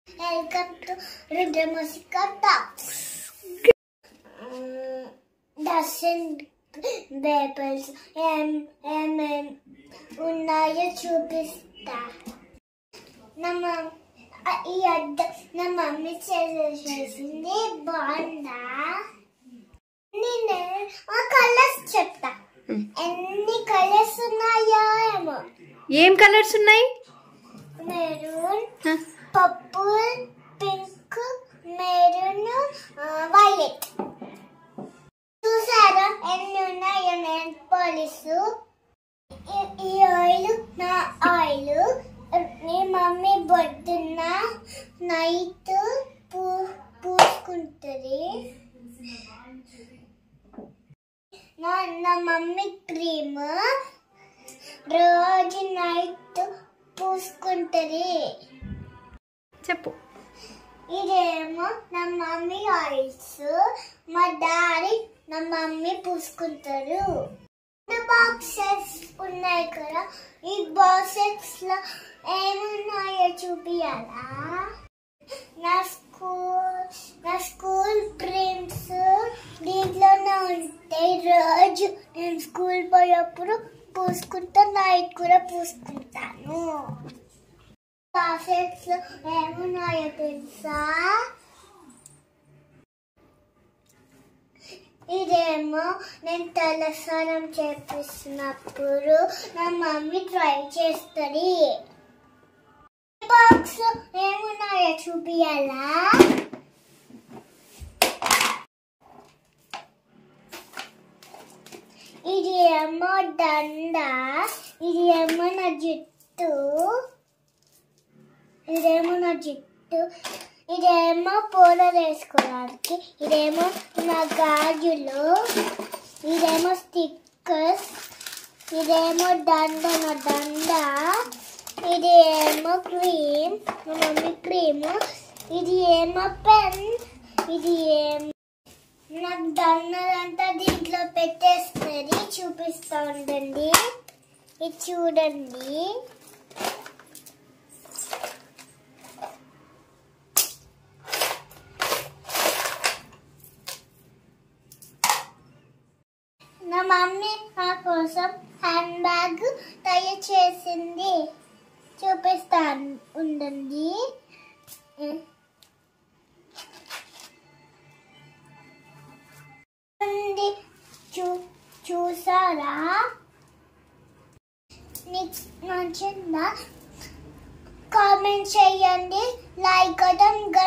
Welcome to Rudramusika Talks. Doesn't papers ఉన్నాయో చూపిస్తా. నా మమ్మీ చేసింది బాగుందా? నేను కలర్స్ చెప్తా. ఎన్ని కలర్స్ ఉన్నాయో ఏమో. ఏం కలర్స్ ఉన్నాయి? Maroon, purple, pink, maroon, violet. చూసారా ఎన్ని ఉన్నాయో? Nail polish. ఈ ఆయిల్ నా ఆయిల్. నీ మమ్మీ పొద్దున్న నైట్ పూసుకుంటుంది. నా మమ్మీ క్రీమ్ రోజు నైట్ పూసుకుంటుంది. చెప్పు. ఇదేమో నా మమ్మీ ఆయిల్స్. మా డాడీ నా మమ్మీ పూసుకుంటారు. బాక్సెస్ ఉన్నాయి కదా, ఈ బాక్సెస్ లో ఏమున్నాయో చూపియాలా? నా స్కూల్ ప్రింట్స్ దీంట్లోనే ఉంటాయి. రోజు నేను స్కూల్ పోయేప్పుడు పూసుకుంటా, నైట్ కూడా పూసుకుంటాను. బాక్సెస్ లో ఏమున్నాయో తెలుసా? ఇదేమో నేను తలస్నానం చేపిస్తున్నప్పుడు నా మమ్మీ ట్రై చేస్తుంది. బాక్స్ లో ఏమున్నాయో చూపియాలా? ఇది ఏమో దండ, ఇది ఏమో నా జుట్టు, ఇదేమో పౌడర్ వేసుకోవడానికి, ఇదేమో నా గాజులు, ఇదేమో స్టిక్కర్స్, ఇదేమో దండ, నా దండ, ఇది ఏమో క్రీమ్, మా మమ్మీ క్రీమ్, ఇది ఏమో పెన్, ఇది ఏమో నాకు దండలంతా దీంట్లో పెట్టేస్తుంది. చూపిస్తూ ఉండండి. ఇది చూడండి. నా మమ్మీ నా కోసం హ్యాండ్ బ్యాగ్ తయారు చేసింది. చూపిస్తా ఉండండి. చూసారా? నచ్చిందా? కామెంట్ చేయండి, లైక్ కొట్టండి.